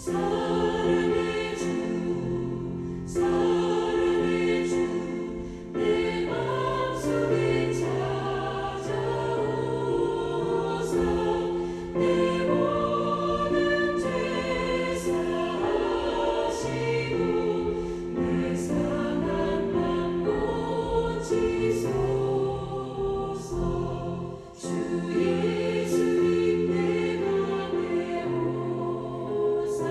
주 예수님 내 맘에 오사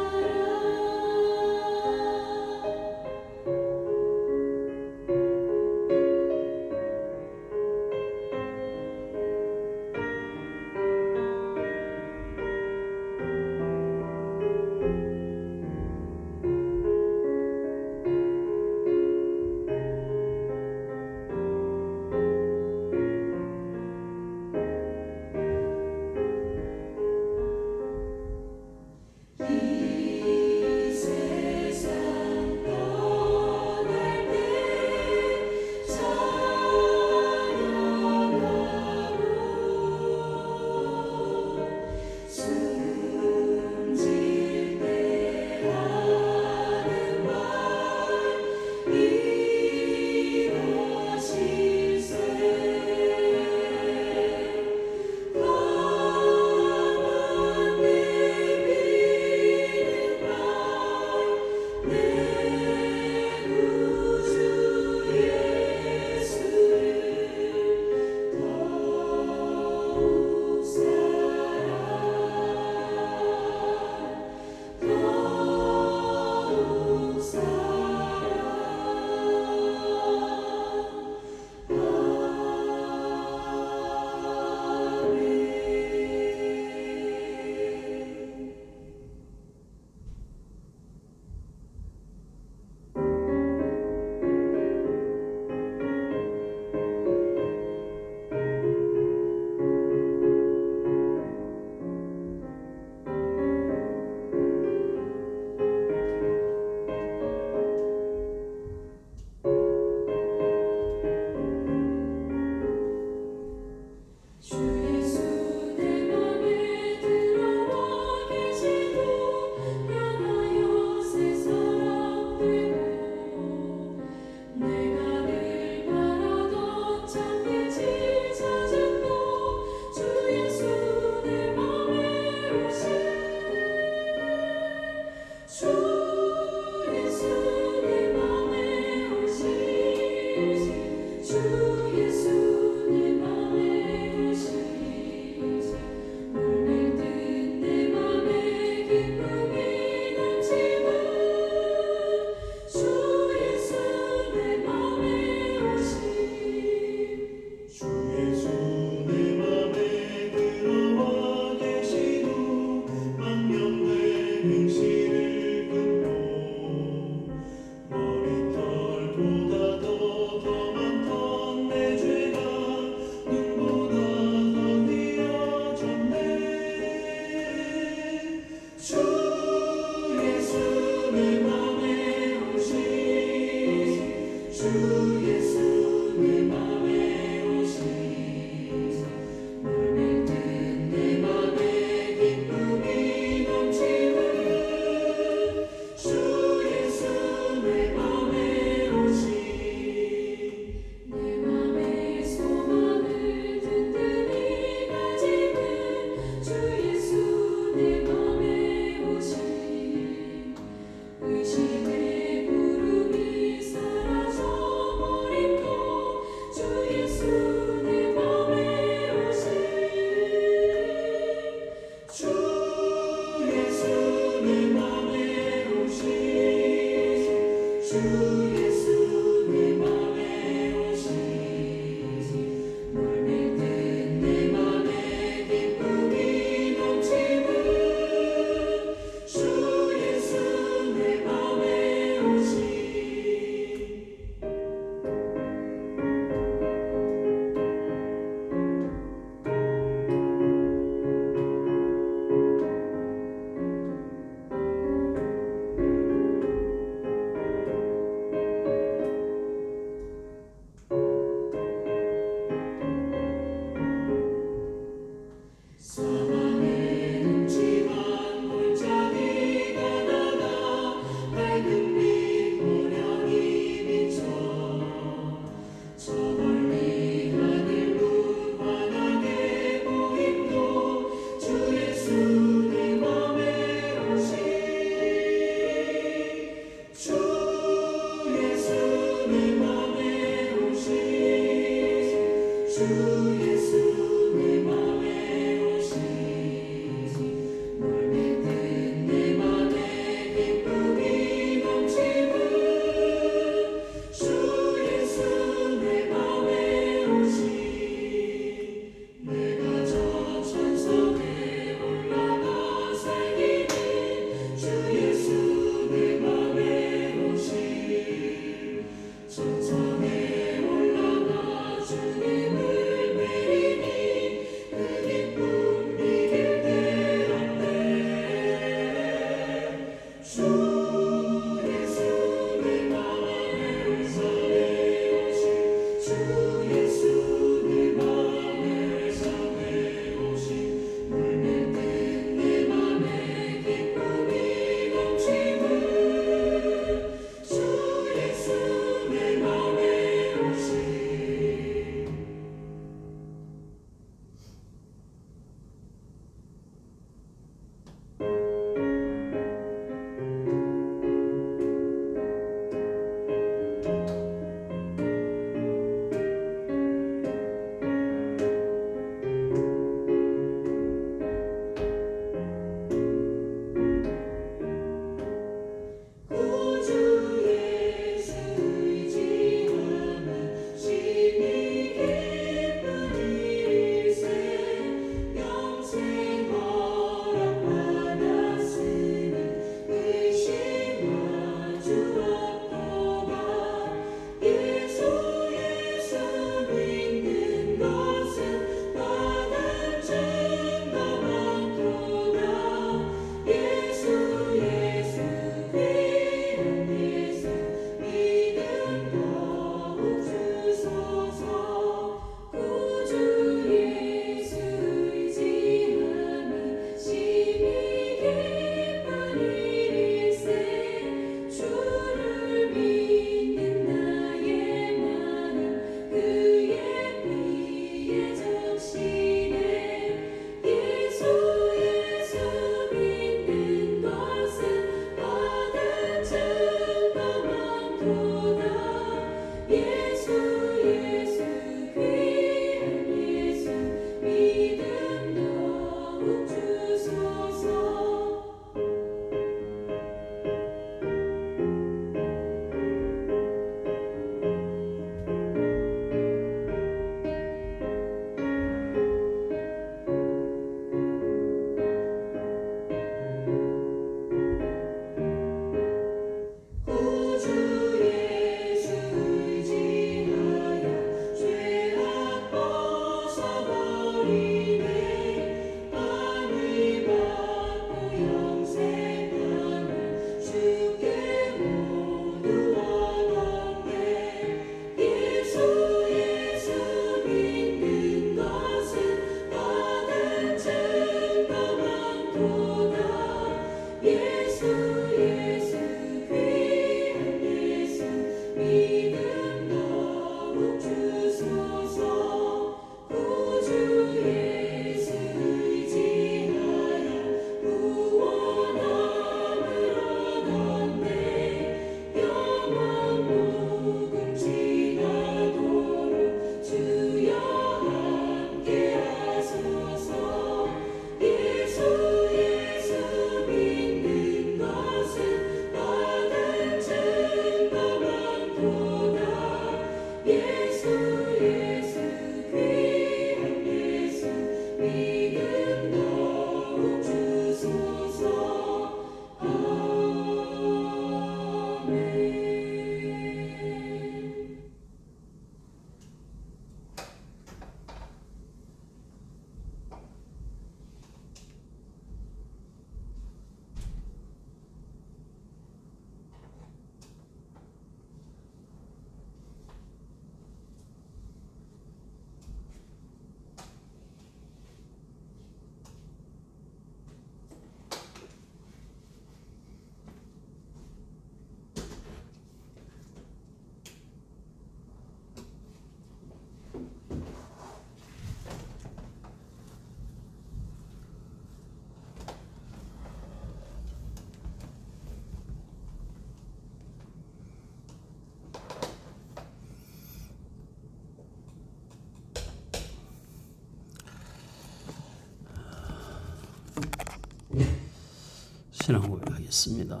신앙 고백하겠습니다.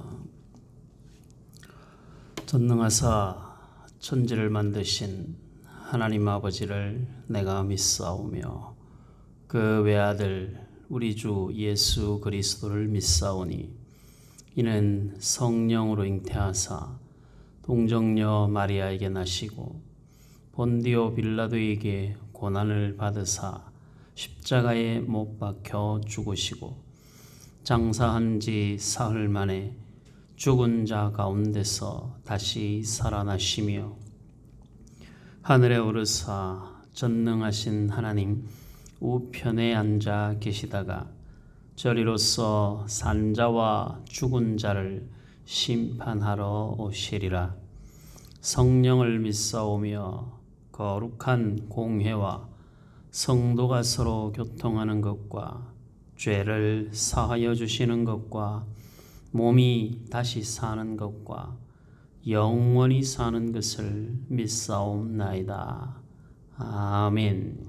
전능하사 천지를 만드신 하나님 아버지를 내가 믿사오며 그 외아들 우리 주 예수 그리스도를 믿사오니 이는 성령으로 잉태하사 동정녀 마리아에게 나시고 본디오 빌라도에게 고난을 받으사 십자가에 못 박혀 죽으시고 장사한 지 사흘 만에 죽은 자 가운데서 다시 살아나시며 하늘에 오르사 전능하신 하나님 우편에 앉아 계시다가 저리로서 산 자와 죽은 자를 심판하러 오시리라. 성령을 믿사오며 거룩한 공회와 성도가 서로 교통하는 것과 죄를 사하여 주시는 것과 몸이 다시 사는 것과 영원히 사는 것을 믿사옵나이다. 아멘.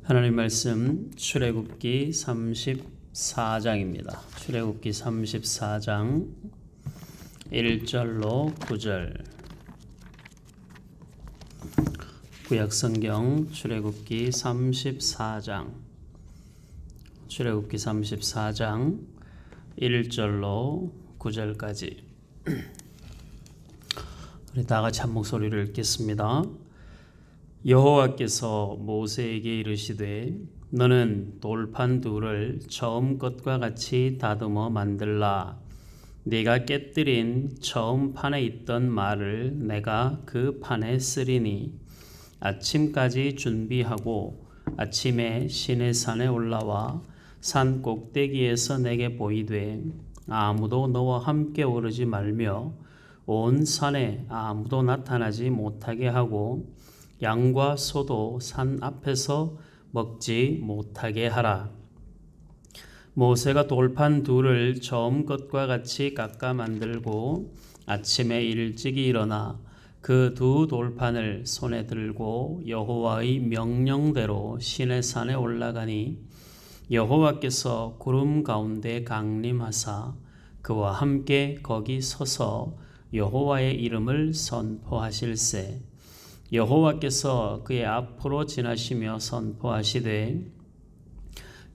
하나님 말씀 출애굽기 34장입니다. 출애굽기 34장 1절로 9절. 구약성경 출애굽기 34장 1절로 9절까지 우리 다 같이 한 목소리를 읽겠습니다. 여호와께서 모세에게 이르시되 너는 돌판 둘을 처음 것과 같이 다듬어 만들라. 네가 깨뜨린 처음 판에 있던 말을 내가 그 판에 쓰리니 아침까지 준비하고 아침에 시내산에 올라와 산 꼭대기에서 내게 보이되 아무도 너와 함께 오르지 말며 온 산에 아무도 나타나지 못하게 하고 양과 소도 산 앞에서 먹지 못하게 하라. 모세가 돌판 둘을 처음 것과 같이 깎아 만들고 아침에 일찍이 일어나 그 두 돌판을 손에 들고 여호와의 명령대로 시내산에 올라가니 여호와께서 구름 가운데 강림하사 그와 함께 거기 서서 여호와의 이름을 선포하실세. 여호와께서 그의 앞으로 지나시며 선포하시되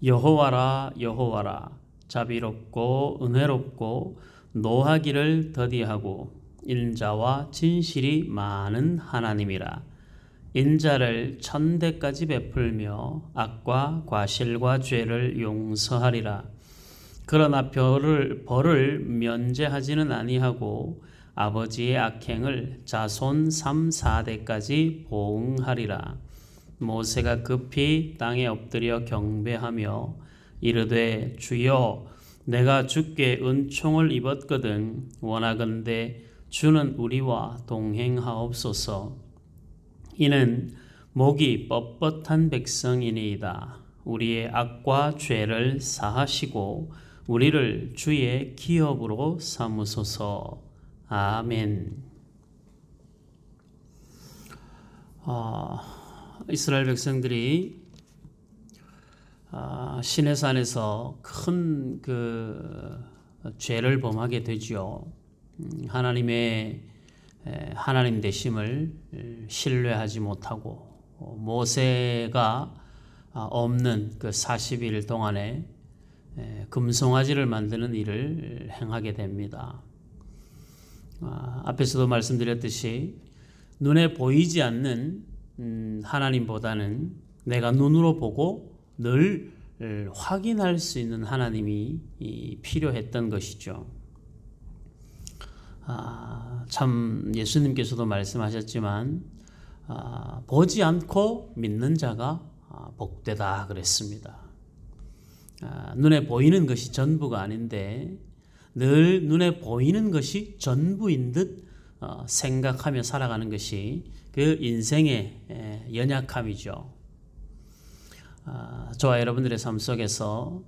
여호와라 여호와라 자비롭고 은혜롭고 노하기를 더디하고 인자와 진실이 많은 하나님이라. 인자를 천대까지 베풀며 악과 과실과 죄를 용서하리라. 그러나 벌을 면제하지는 아니하고 아버지의 악행을 자손 3, 4대까지 보응하리라. 모세가 급히 땅에 엎드려 경배하며 이르되 주여 내가 주께 은총을 입었거든 원하건대 주는 우리와 동행하옵소서. 이는 목이 뻣뻣한 백성이니이다. 우리의 악과 죄를 사하시고 우리를 주의 기업으로 삼으소서. 아멘. 이스라엘 백성들이 시내산에서 큰 죄를 범하게 되죠. 하나님 되심을 신뢰하지 못하고 모세가 없는 그 40일 동안에 금송아지를 만드는 일을 행하게 됩니다. 앞에서도 말씀드렸듯이 눈에 보이지 않는 하나님보다는 내가 눈으로 보고 늘 확인할 수 있는 하나님이 필요했던 것이죠. 참 예수님께서도 말씀하셨지만 보지 않고 믿는 자가 복되다 그랬습니다. 눈에 보이는 것이 전부가 아닌데 늘 눈에 보이는 것이 전부인 듯 생각하며 살아가는 것이 그 인생의 연약함이죠. 저와 여러분들의 삶 속에서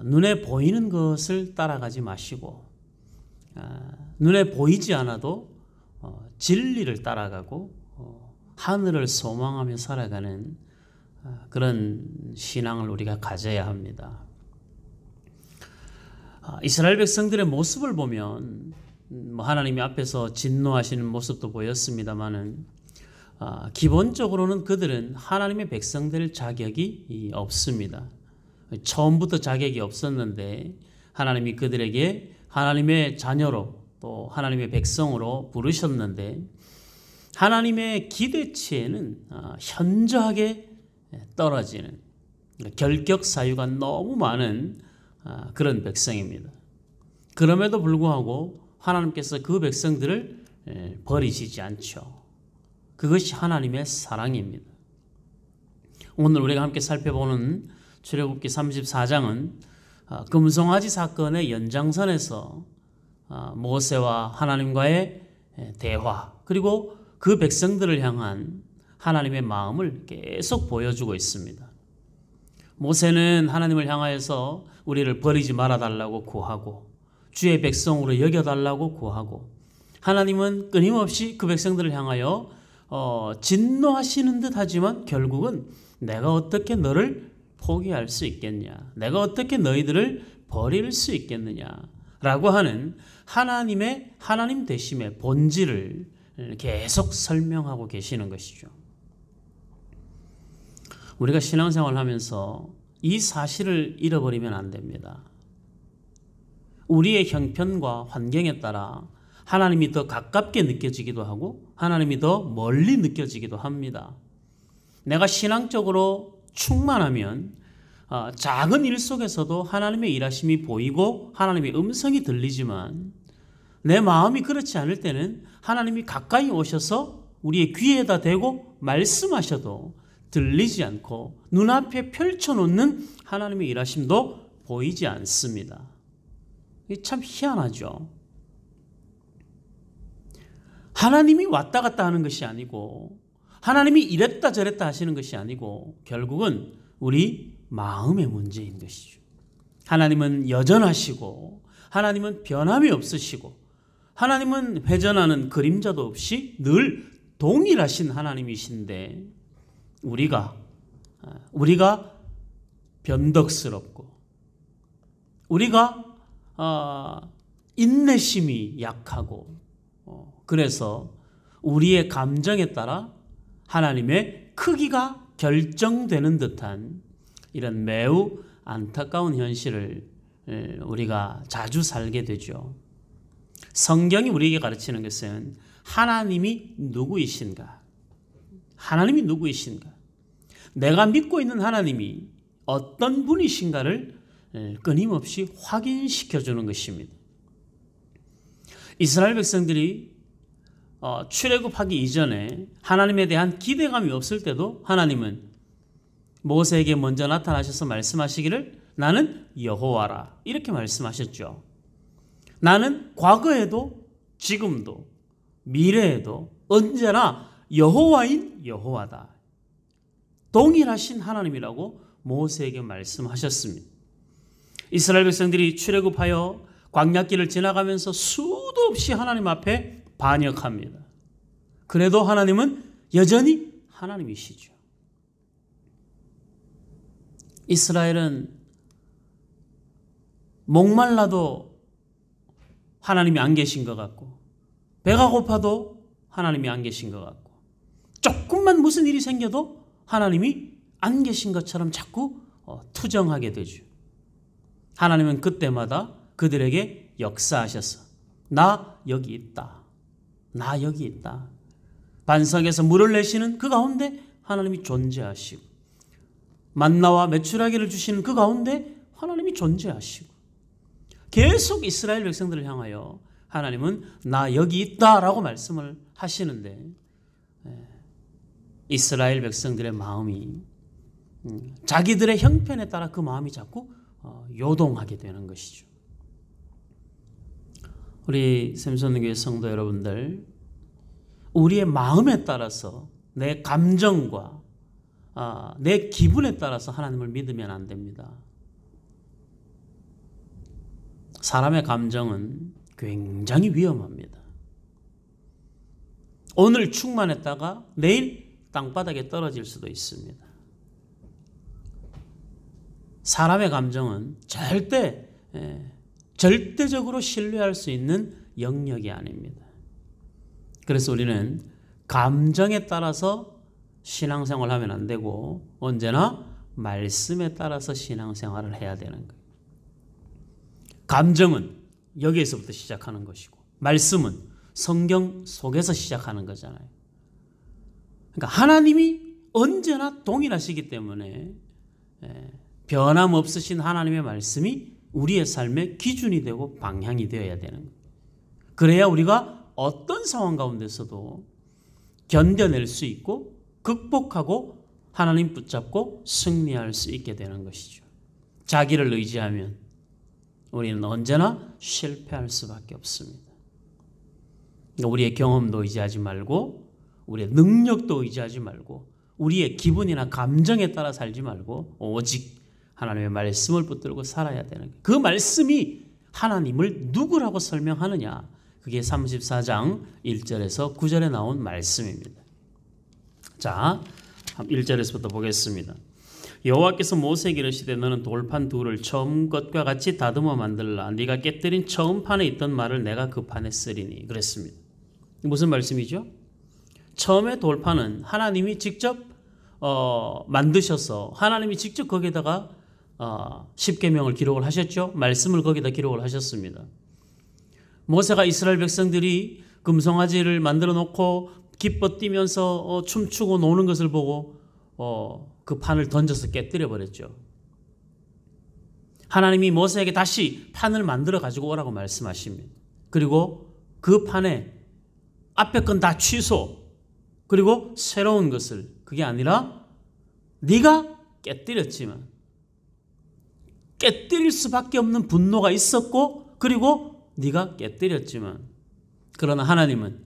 눈에 보이는 것을 따라가지 마시고 눈에 보이지 않아도 진리를 따라가고 하늘을 소망하며 살아가는 그런 신앙을 우리가 가져야 합니다. 이스라엘 백성들의 모습을 보면 하나님이 앞에서 진노하시는 모습도 보였습니다만은 기본적으로는 그들은 하나님의 백성 될 자격이 없습니다. 처음부터 자격이 없었는데 하나님이 그들에게 하나님의 자녀로 또 하나님의 백성으로 부르셨는데 하나님의 기대치에는 현저하게 떨어지는 결격 사유가 너무 많은 그런 백성입니다. 그럼에도 불구하고 하나님께서 그 백성들을 버리시지 않죠. 그것이 하나님의 사랑입니다. 오늘 우리가 함께 살펴보는 출애굽기 34장은 금송아지 사건의 연장선에서 모세와 하나님과의 대화 그리고 그 백성들을 향한 하나님의 마음을 계속 보여주고 있습니다. 모세는 하나님을 향하여서 우리를 버리지 말아달라고 구하고 주의 백성으로 여겨달라고 구하고 하나님은 끊임없이 그 백성들을 향하여 진노하시는 듯 하지만 결국은 내가 어떻게 너를 포기할 수 있겠냐, 내가 어떻게 너희들을 버릴 수 있겠느냐 라고 하는 하나님의 하나님 되심의 본질을 계속 설명하고 계시는 것이죠. 우리가 신앙생활을 하면서 이 사실을 잃어버리면 안 됩니다. 우리의 형편과 환경에 따라 하나님이 더 가깝게 느껴지기도 하고 하나님이 더 멀리 느껴지기도 합니다. 내가 신앙적으로 충만하면 작은 일 속에서도 하나님의 일하심이 보이고 하나님의 음성이 들리지만 내 마음이 그렇지 않을 때는 하나님이 가까이 오셔서 우리의 귀에다 대고 말씀하셔도 들리지 않고 눈앞에 펼쳐놓는 하나님의 일하심도 보이지 않습니다. 이게 참 희한하죠. 하나님이 왔다 갔다 하는 것이 아니고 하나님이 이랬다 저랬다 하시는 것이 아니고 결국은 우리 마음의 문제인 것이죠. 하나님은 여전하시고 하나님은 변함이 없으시고 하나님은 회전하는 그림자도 없이 늘 동일하신 하나님이신데 우리가 변덕스럽고 우리가 인내심이 약하고 그래서 우리의 감정에 따라 하나님의 크기가 결정되는 듯한 이런 매우 안타까운 현실을 우리가 자주 살게 되죠. 성경이 우리에게 가르치는 것은 하나님이 누구이신가? 하나님이 누구이신가? 내가 믿고 있는 하나님이 어떤 분이신가를 끊임없이 확인시켜 주는 것입니다. 이스라엘 백성들이 출애굽하기 이전에 하나님에 대한 기대감이 없을 때도 하나님은 모세에게 먼저 나타나셔서 말씀하시기를 나는 여호와라 이렇게 말씀하셨죠. 나는 과거에도 지금도 미래에도 언제나 여호와인 여호와다. 동일하신 하나님이라고 모세에게 말씀하셨습니다. 이스라엘 백성들이 출애굽하여 광야길을 지나가면서 수도 없이 하나님 앞에 반역합니다. 그래도 하나님은 여전히 하나님이시죠. 이스라엘은 목말라도 하나님이 안 계신 것 같고 배가 고파도 하나님이 안 계신 것 같고 조금만 무슨 일이 생겨도 하나님이 안 계신 것처럼 자꾸 투정하게 되죠. 하나님은 그때마다 그들에게 역사하셔서 나 여기 있다. 나 여기 있다. 반석에서 물을 내시는 그 가운데 하나님이 존재하시고 만나와 메추라기를 주시는 그 가운데 하나님이 존재하시고 계속 이스라엘 백성들을 향하여 하나님은 나 여기 있다라고 말씀을 하시는데 이스라엘 백성들의 마음이 자기들의 형편에 따라 그 마음이 자꾸 요동하게 되는 것이죠. 우리 샘선교회 성도 여러분들, 우리의 마음에 따라서 내 감정과 내 기분에 따라서 하나님을 믿으면 안 됩니다. 사람의 감정은 굉장히 위험합니다. 오늘 충만했다가 내일 땅바닥에 떨어질 수도 있습니다. 사람의 감정은 절대 절대적으로 신뢰할 수 있는 영역이 아닙니다. 그래서 우리는 감정에 따라서 신앙생활을 하면 안 되고 언제나 말씀에 따라서 신앙생활을 해야 되는 거예요. 감정은 여기에서부터 시작하는 것이고 말씀은 성경 속에서 시작하는 거잖아요. 그러니까 하나님이 언제나 동일하시기 때문에 변함없으신 하나님의 말씀이 우리의 삶의 기준이 되고 방향이 되어야 되는 거예요. 그래야 우리가 어떤 상황 가운데서도 견뎌낼 수 있고 극복하고 하나님 붙잡고 승리할 수 있게 되는 것이죠. 자기를 의지하면 우리는 언제나 실패할 수밖에 없습니다. 우리의 경험도 의지하지 말고 우리의 능력도 의지하지 말고 우리의 기분이나 감정에 따라 살지 말고 오직 하나님의 말씀을 붙들고 살아야 되는 거예요. 그 말씀이 하나님을 누구라고 설명하느냐? 그게 34장 1절에서 9절에 나온 말씀입니다. 자, 1절에서부터 보겠습니다. 여호와께서 모세에게 이르시되 너는 돌판 둘을 처음 것과 같이 다듬어 만들라. 네가 깨뜨린 처음 판에 있던 말을 내가 그 판에 쓰리니. 그랬습니다. 무슨 말씀이죠? 처음에 돌판은 하나님이 직접 만드셔서 하나님이 직접 거기다가 십계명을 기록을 하셨죠. 말씀을 거기다 기록을 하셨습니다. 모세가 이스라엘 백성들이 금송아지를 만들어 놓고 기뻐 뛰면서 춤추고 노는 것을 보고 그 판을 던져서 깨뜨려 버렸죠. 하나님이 모세에게 다시 판을 만들어 가지고 오라고 말씀하십니다. 그리고 그 판에 앞에 건 다 취소, 그리고 새로운 것을, 그게 아니라 네가 깨뜨렸지만 깨뜨릴 수밖에 없는 분노가 있었고 그리고 네가 깨뜨렸지만 그러나 하나님은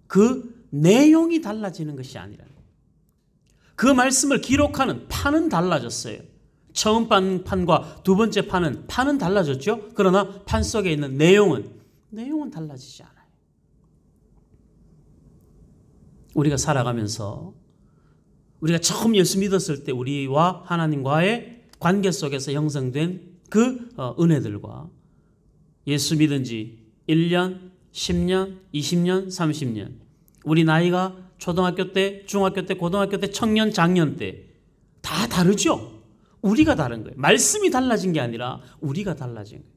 그 내용이 달라지는 것이 아니라 그 말씀을 기록하는 판은 달라졌어요. 처음 판과 두 번째 판은 달라졌죠. 그러나 판 속에 있는 내용은 달라지지 않아요. 우리가 살아가면서 우리가 처음 예수 믿었을 때 우리와 하나님과의 관계 속에서 형성된 그 은혜들과 예수 믿은 지 1년, 10년, 20년, 30년 우리 나이가 초등학교 때, 중학교 때, 고등학교 때, 청년, 장년 때 다 다르죠? 우리가 다른 거예요. 말씀이 달라진 게 아니라 우리가 달라진 거예요.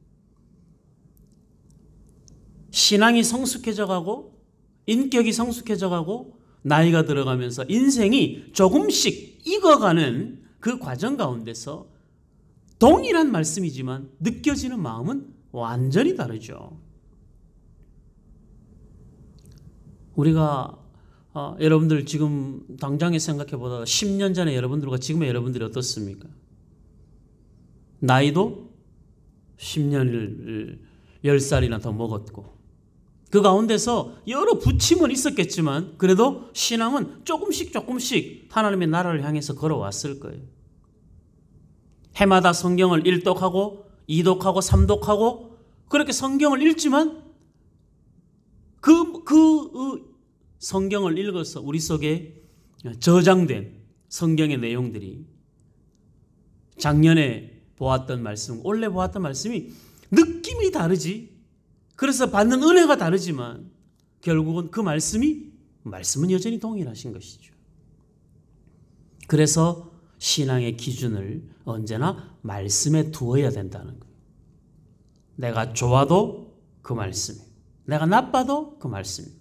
신앙이 성숙해져 가고 인격이 성숙해져 가고 나이가 들어가면서 인생이 조금씩 익어가는 그 과정 가운데서 동일한 말씀이지만 느껴지는 마음은 완전히 다르죠. 우리가 여러분들 지금 당장에 생각해 보다가 10년 전에 여러분들과 지금의 여러분들이 어떻습니까? 나이도 10년을 10살이나 더 먹었고 그 가운데서 여러 부침은 있었겠지만 그래도 신앙은 조금씩 하나님의 나라를 향해서 걸어왔을 거예요. 해마다 성경을 1독하고 2독하고 3독하고 그렇게 성경을 읽지만 그 성경을 읽어서 우리 속에 저장된 성경의 내용들이 작년에 보았던 말씀, 올해 보았던 말씀이 느낌이 다르지. 그래서 받는 은혜가 다르지만 결국은 그 말씀은 여전히 동일하신 것이죠. 그래서 신앙의 기준을 언제나 말씀에 두어야 된다는 거예요. 내가 좋아도 그 말씀이고 내가 나빠도 그 말씀이고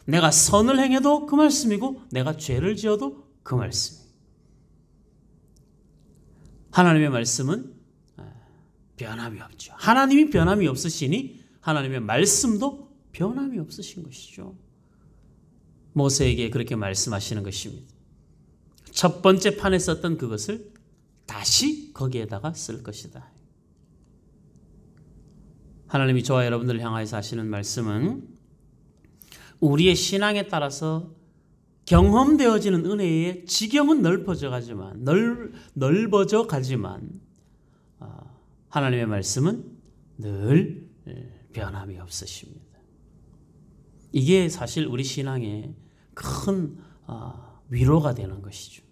내가 선을 행해도 그 말씀이고 내가 죄를 지어도 그 말씀이에요. 하나님의 말씀은 변함이 없죠. 하나님이 변함이 없으시니 하나님의 말씀도 변함이 없으신 것이죠. 모세에게 그렇게 말씀하시는 것입니다. 첫 번째 판에 썼던 그것을 다시 거기에다가 쓸 것이다. 하나님이 저와 여러분들을 향하여서 하시는 말씀은 우리의 신앙에 따라서 경험되어지는 은혜의 지경은 넓어져 가지만 하나님의 말씀은 늘 변함이 없으십니다. 이게 사실 우리 신앙의 큰 위로가 되는 것이죠.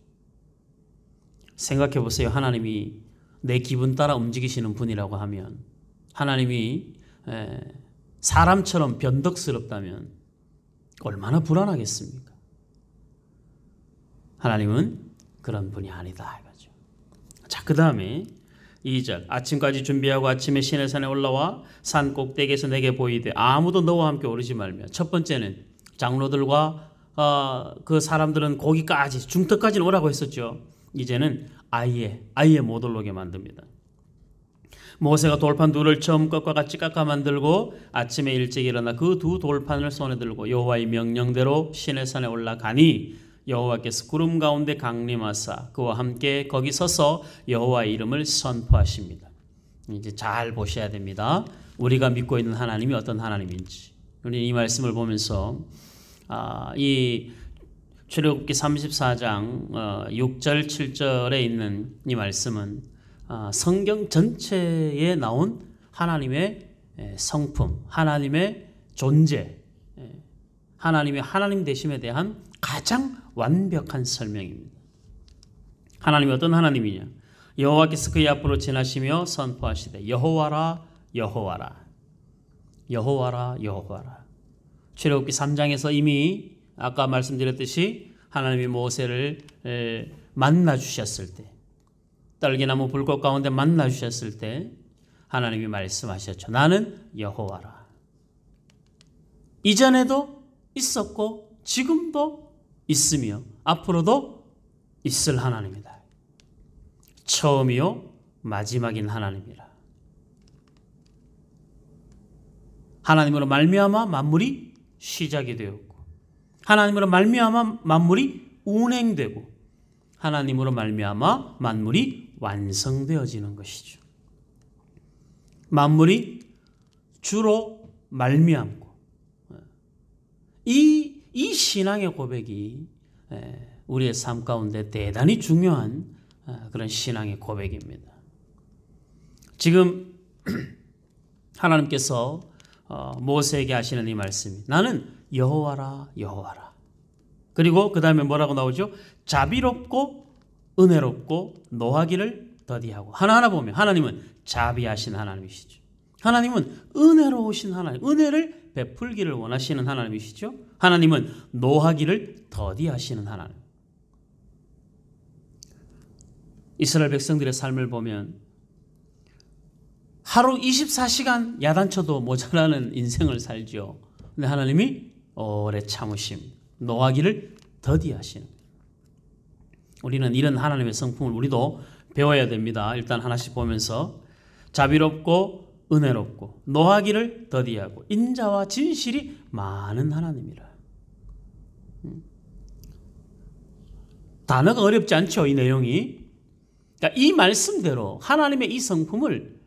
생각해 보세요. 하나님이 내 기분 따라 움직이시는 분이라고 하면 하나님이 사람처럼 변덕스럽다면 얼마나 불안하겠습니까? 하나님은 그런 분이 아니다 이거죠. 자, 그 다음에 2절 아침까지 준비하고 아침에 시내산에 올라와 산 꼭대기에서 내게 보이되 아무도 너와 함께 오르지 말며. 첫 번째는 장로들과 그 사람들은 거기까지 중턱까지는 오라고 했었죠. 이제는 아예 못 올라오게 만듭니다. 모세가 돌판 둘을 처음 것과 같이 깎아 만들고 아침에 일찍 일어나 그 두 돌판을 손에 들고 여호와의 명령대로 시내산에 올라가니 여호와께서 구름 가운데 강림하사 그와 함께 거기 서서 여호와의 이름을 선포하십니다. 이제 잘 보셔야 됩니다. 우리가 믿고 있는 하나님이 어떤 하나님인지. 우리 이 말씀을 보면서 이 출애굽기 34장 6절 7절에 있는 이 말씀은 성경 전체에 나온 하나님의 성품, 하나님의 존재, 하나님의 하나님 되심에 대한 가장 완벽한 설명입니다. 하나님이 어떤 하나님이냐? 여호와께서 그의 앞으로 지나시며 선포하시되 여호와라 여호와라 여호와라 여호와라. 출애굽기 3장에서 이미 아까 말씀드렸듯이 하나님이 모세를 만나 주셨을 때, 떨기나무 불꽃 가운데 만나 주셨을 때 하나님이 말씀하셨죠. 나는 여호와라. 이전에도 있었고 지금도 있으며 앞으로도 있을 하나님이다. 처음이요 마지막인 하나님이라. 하나님으로 말미암아 만물이 시작이 되었고 하나님으로 말미암아 만물이 운행되고 하나님으로 말미암아 만물이 완성되어지는 것이죠. 만물이 주로 말미암고 이 신앙의 고백이 우리의 삶 가운데 대단히 중요한 그런 신앙의 고백입니다. 지금 하나님께서 모세에게 하시는 이 말씀이 나는 여호와라 여호와라. 그리고 그 다음에 뭐라고 나오죠? 자비롭고 은혜롭고 노하기를 더디하고. 하나하나 보면 하나님은 자비하신 하나님이시죠. 하나님은 은혜로우신 하나님, 은혜를 베풀기를 원하시는 하나님이시죠. 하나님은 노하기를 더디하시는 하나님. 이스라엘 백성들의 삶을 보면 하루 24시간 야단쳐도 모자라는 인생을 살죠. 근데 하나님이 오래 참으심, 노하기를 더디하시는. 우리는 이런 하나님의 성품을 우리도 배워야 됩니다. 일단 하나씩 보면서 자비롭고 은혜롭고 노하기를 더디하고 인자와 진실이 많은 하나님이라. 단어가 어렵지 않죠, 이 내용이. 그러니까 이 말씀대로 하나님의 이 성품을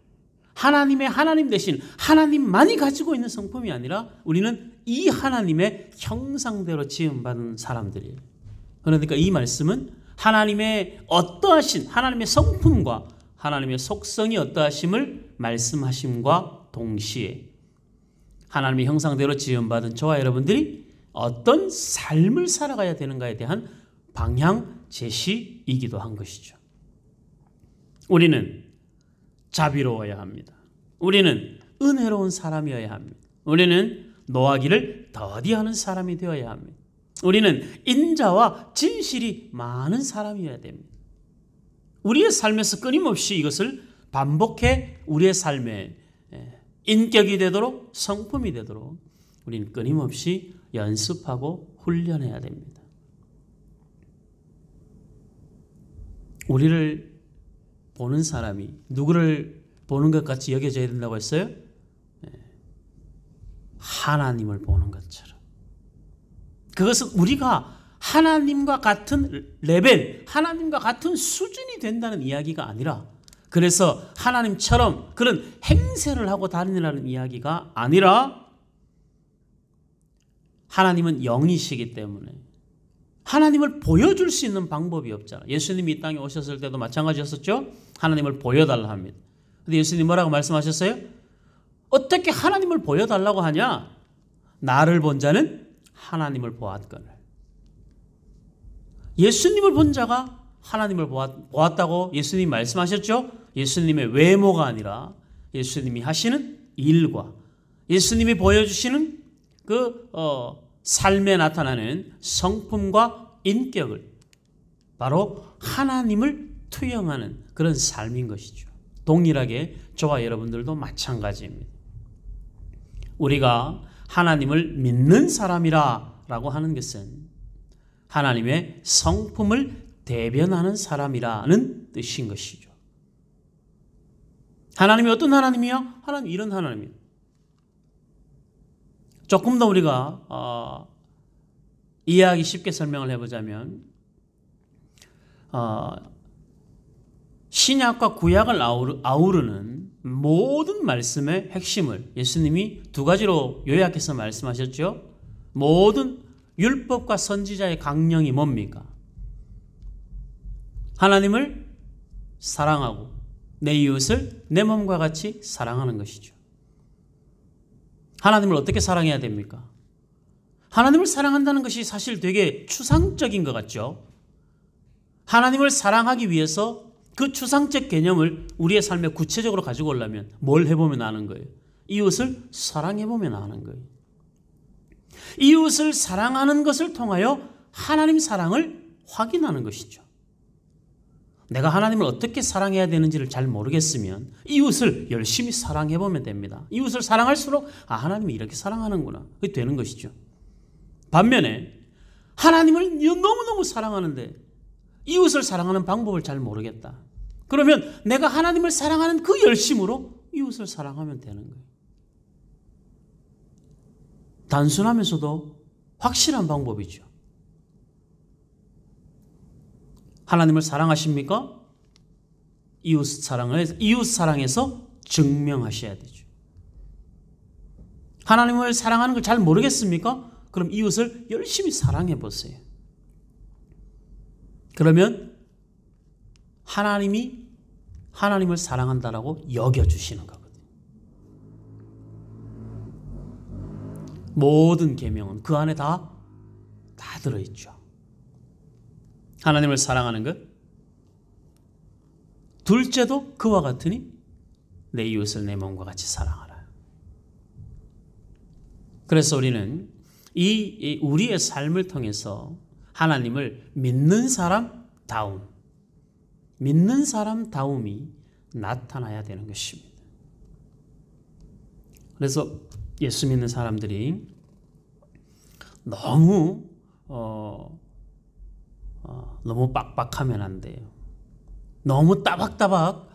하나님의 하나님 대신 하나님만이 가지고 있는 성품이 아니라 우리는 이 하나님의 형상대로 지음받은 사람들이에요. 그러니까 이 말씀은 하나님의 어떠하신 하나님의 성품과 하나님의 속성이 어떠하심을 말씀하심과 동시에 하나님의 형상대로 지음받은 저와 여러분들이 어떤 삶을 살아가야 되는가에 대한 방향 제시이기도 한 것이죠. 우리는 자비로워야 합니다. 우리는 은혜로운 사람이어야 합니다. 우리는 노하기를 더디하는 사람이 되어야 합니다. 우리는 인자와 진실이 많은 사람이어야 됩니다. 우리의 삶에서 끊임없이 이것을 반복해 우리의 삶의 인격이 되도록 성품이 되도록 우리는 끊임없이 연습하고 훈련해야 됩니다. 우리를 보는 사람이 누구를 보는 것 같이 여겨져야 된다고 했어요? 하나님을 보는 것처럼. 그것은 우리가 하나님과 같은 레벨, 하나님과 같은 수준이 된다는 이야기가 아니라, 그래서 하나님처럼 그런 행세를 하고 다니라는 이야기가 아니라, 하나님은 영이시기 때문에 하나님을 보여줄 수 있는 방법이 없잖아요. 예수님이 이 땅에 오셨을 때도 마찬가지였었죠. 하나님을 보여달라 합니다. 근데 예수님 뭐라고 말씀하셨어요? 어떻게 하나님을 보여달라고 하냐? 나를 본 자는 하나님을 보았거늘. 예수님을 본 자가 하나님을 보았다고 예수님이 말씀하셨죠. 예수님의 외모가 아니라 예수님이 하시는 일과 예수님이 보여주시는 그 삶에 나타나는 성품과 인격을 바로 하나님을 투영하는 그런 삶인 것이죠. 동일하게 저와 여러분들도 마찬가지입니다. 우리가 하나님을 믿는 사람이라고 하는 것은 하나님의 성품을 대변하는 사람이라는 뜻인 것이죠. 하나님이 어떤 하나님이야? 하나님 이런 하나님이에요. 조금 더 우리가 이해하기 쉽게 설명을 해보자면 신약과 구약을 아우르는 모든 말씀의 핵심을 예수님이 두 가지로 요약해서 말씀하셨죠. 모든 율법과 선지자의 강령이 뭡니까? 하나님을 사랑하고 내 이웃을 내 몸과 같이 사랑하는 것이죠. 하나님을 어떻게 사랑해야 됩니까? 하나님을 사랑한다는 것이 사실 되게 추상적인 것 같죠. 하나님을 사랑하기 위해서 그 추상적 개념을 우리의 삶에 구체적으로 가지고 오려면 뭘 해보면 아는 거예요? 이웃을 사랑해보면 아는 거예요. 이웃을 사랑하는 것을 통하여 하나님 사랑을 확인하는 것이죠. 내가 하나님을 어떻게 사랑해야 되는지를 잘 모르겠으면 이웃을 열심히 사랑해보면 됩니다. 이웃을 사랑할수록 하나님이 이렇게 사랑하는구나. 그게 되는 것이죠. 반면에 하나님을 너무너무 사랑하는데 이웃을 사랑하는 방법을 잘 모르겠다. 그러면 내가 하나님을 사랑하는 그 열심으로 이웃을 사랑하면 되는 거예요. 단순하면서도 확실한 방법이죠. 하나님을 사랑하십니까? 이웃 사랑에서 증명하셔야 되죠. 하나님을 사랑하는 걸 잘 모르겠습니까? 그럼 이웃을 열심히 사랑해 보세요. 그러면 하나님이 하나님을 사랑한다라고 여겨주시는 거거든요. 모든 계명은 그 안에 다 들어있죠. 하나님을 사랑하는 것. 둘째도 그와 같으니 내 이웃을 내 몸과 같이 사랑하라. 그래서 우리는 우리의 삶을 통해서 하나님을 믿는 사람다움이 나타나야 되는 것입니다. 그래서 예수 믿는 사람들이 너무 빡빡하면 안 돼요. 너무 따박따박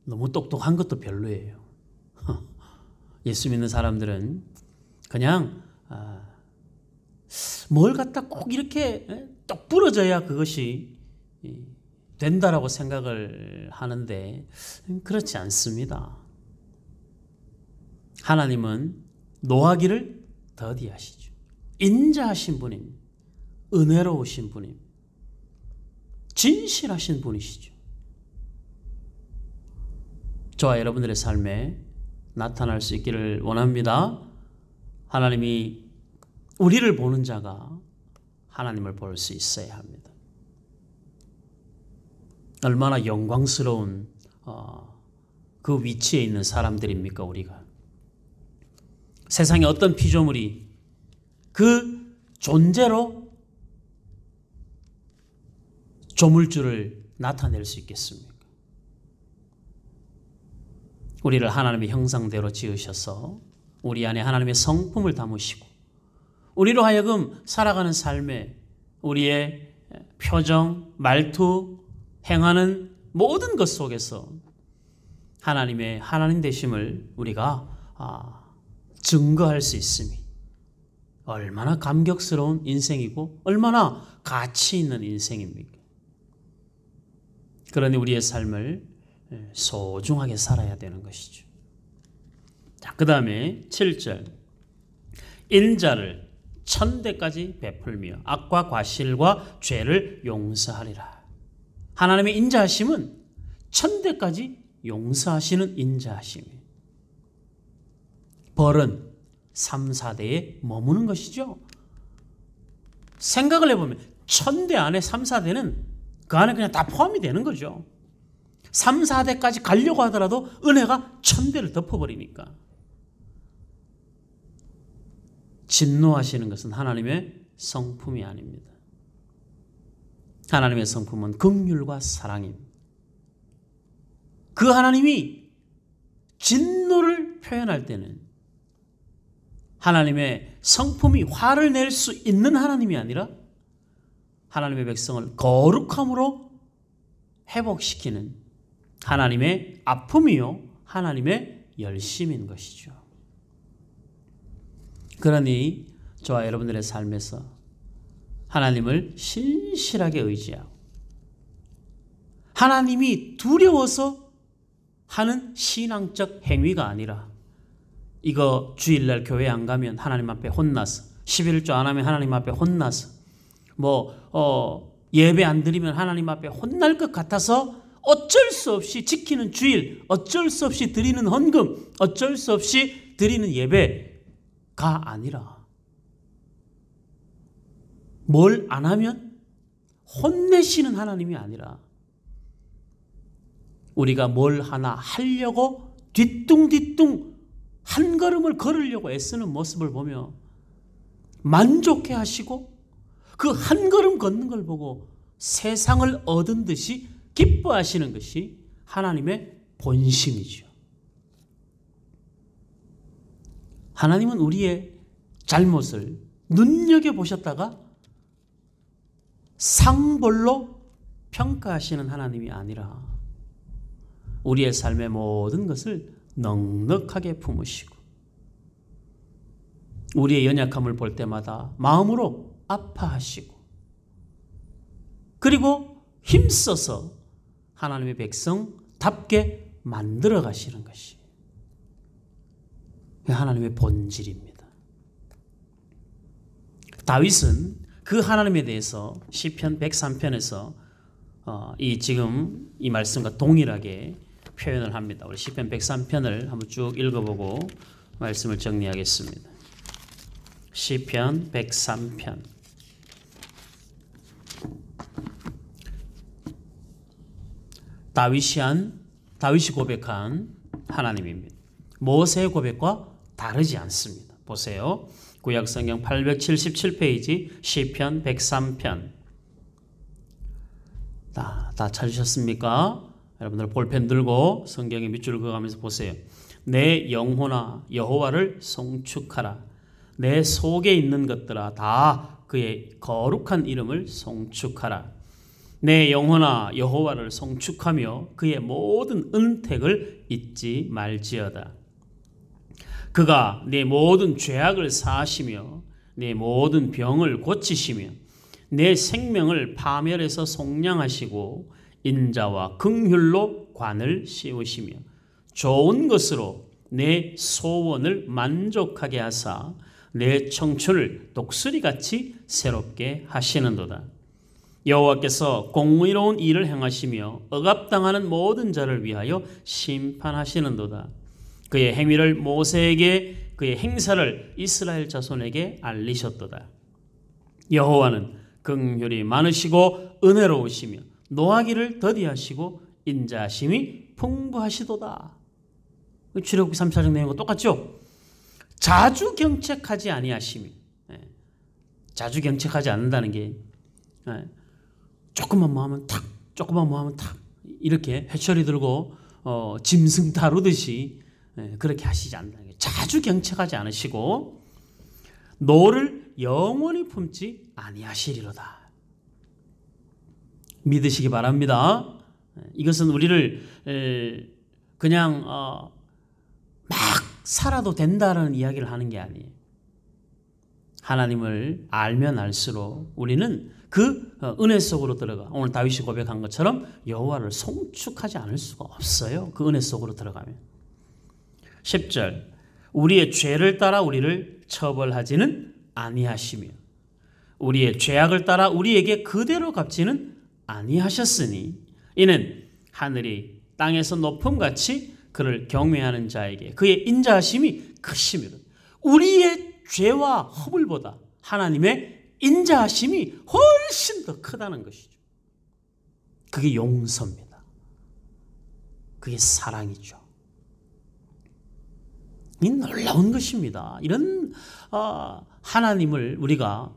너무 똑똑한 것도 별로예요. 예수 믿는 사람들은 그냥 뭘 갖다 꼭 이렇게 똑 부러져야 그것이 된다라고 생각을 하는데 그렇지 않습니다. 하나님은 노하기를 더디하시죠. 인자하신 분입니다. 은혜로우신 분입니다. 진실하신 분이시죠. 저와 여러분들의 삶에 나타날 수 있기를 원합니다. 하나님이 우리를 보는 자가 하나님을 볼 수 있어야 합니다. 얼마나 영광스러운 그 위치에 있는 사람들입니까, 우리가. 세상에 어떤 피조물이 그 존재로 조물주를 나타낼 수 있겠습니까? 우리를 하나님의 형상대로 지으셔서 우리 안에 하나님의 성품을 담으시고 우리로 하여금 살아가는 삶에 우리의 표정, 말투, 행하는 모든 것 속에서 하나님의 하나님 되심을 우리가 증거할 수 있음이 얼마나 감격스러운 인생이고 얼마나 가치 있는 인생입니까? 그러니 우리의 삶을 소중하게 살아야 되는 것이죠. 자, 그 다음에 7절 인자를 천대까지 베풀며 악과 과실과 죄를 용서하리라. 하나님의 인자하심은 천대까지 용서하시는 인자하심이에요. 벌은 3, 4대에 머무는 것이죠. 생각을 해보면 천대 안에 3, 4대는 그 안에 그냥 다 포함이 되는 거죠. 3, 4대까지 가려고 하더라도 은혜가 1000대를 덮어버리니까. 진노하시는 것은 하나님의 성품이 아닙니다. 하나님의 성품은 긍휼과 사랑입니다. 그 하나님이 진노를 표현할 때는 하나님의 성품이 화를 낼 수 있는 하나님이 아니라 하나님의 백성을 거룩함으로 회복시키는 하나님의 아픔이요 하나님의 열심인 것이죠. 그러니 저와 여러분들의 삶에서 하나님을 신실하게 의지하고 하나님이 두려워서 하는 신앙적 행위가 아니라 이거 주일날 교회 안 가면 하나님 앞에 혼나서 11조 안 하면 하나님 앞에 혼나서 예배 안 드리면 하나님 앞에 혼날 것 같아서 어쩔 수 없이 지키는 주일, 어쩔 수 없이 드리는 헌금, 어쩔 수 없이 드리는 예배가 아니라 뭘 안 하면 혼내시는 하나님이 아니라 우리가 뭘 하나 하려고 뒤뚱뒤뚱 한 걸음을 걸으려고 애쓰는 모습을 보며 만족해 하시고 그 한 걸음 걷는 걸 보고 세상을 얻은 듯이 기뻐하시는 것이 하나님의 본심이죠. 하나님은 우리의 잘못을 눈여겨보셨다가 상벌로 평가하시는 하나님이 아니라 우리의 삶의 모든 것을 넉넉하게 품으시고 우리의 연약함을 볼 때마다 마음으로 아파하시고 그리고 힘써서 하나님의 백성답게 만들어 가시는 것이 하나님의 본질입니다. 다윗은 그 하나님에 대해서 시편 103편에서 지금 이 말씀과 동일하게 표현을 합니다. 우리 시편 103편을 한번 쭉 읽어보고 말씀을 정리하겠습니다. 시편 103편 다윗이 고백한 하나님입니다. 모세의 고백과 다르지 않습니다. 보세요. 구약성경 877페이지 시편 103편 다 찾으셨습니까? 여러분들 볼펜 들고 성경의 밑줄을 그어가면서 보세요. 내 영혼아 여호와를 송축하라. 내 속에 있는 것들아 다 그의 거룩한 이름을 송축하라. 내 영혼아 여호와를 송축하며 그의 모든 은택을 잊지 말지어다. 그가 내 모든 죄악을 사하시며 내 모든 병을 고치시며 내 생명을 파멸해서 속량하시고 인자와 긍휼로 관을 씌우시며 좋은 것으로 내 소원을 만족하게 하사 내 청춘을 독수리같이 새롭게 하시는도다. 여호와께서 공의로운 일을 행하시며 억압당하는 모든 자를 위하여 심판하시는도다. 그의 행위를 모세에게 그의 행사를 이스라엘 자손에게 알리셨도다. 여호와는 긍휼이 많으시고 은혜로우시며 노하기를 더디하시고 인자하심이 풍부하시도다. 출애굽기 34장 내용과 똑같죠? 자주 경책하지 아니하시며 자주 경책하지 않는다는 게 조금만 뭐 하면 탁 조금만 뭐 하면 탁 이렇게 회초리 들고 짐승 다루듯이 그렇게 하시지 않는다는 게 자주 경책하지 않으시고 노를 영원히 품지 아니하시리로다. 믿으시기 바랍니다. 이것은 우리를 그냥 막 살아도 된다는 이야기를 하는 게 아니에요. 하나님을 알면 알수록 우리는 그 은혜 속으로 들어가 오늘 다윗이 고백한 것처럼 여호와를 송축하지 않을 수가 없어요. 그 은혜 속으로 들어가면. 10절 우리의 죄를 따라 우리를 처벌하지는 아니하시며 우리의 죄악을 따라 우리에게 그대로 갚지는 아니하셨으니 이는 하늘이 땅에서 높음같이 그를 경외하는 자에게 그의 인자하심이 크심이로다. 우리의 죄와 허물보다 하나님의 인자하심이 훨씬 더 크다는 것이죠. 그게 용서입니다. 그게 사랑이죠. 이 놀라운 것입니다. 이런 하나님을 우리가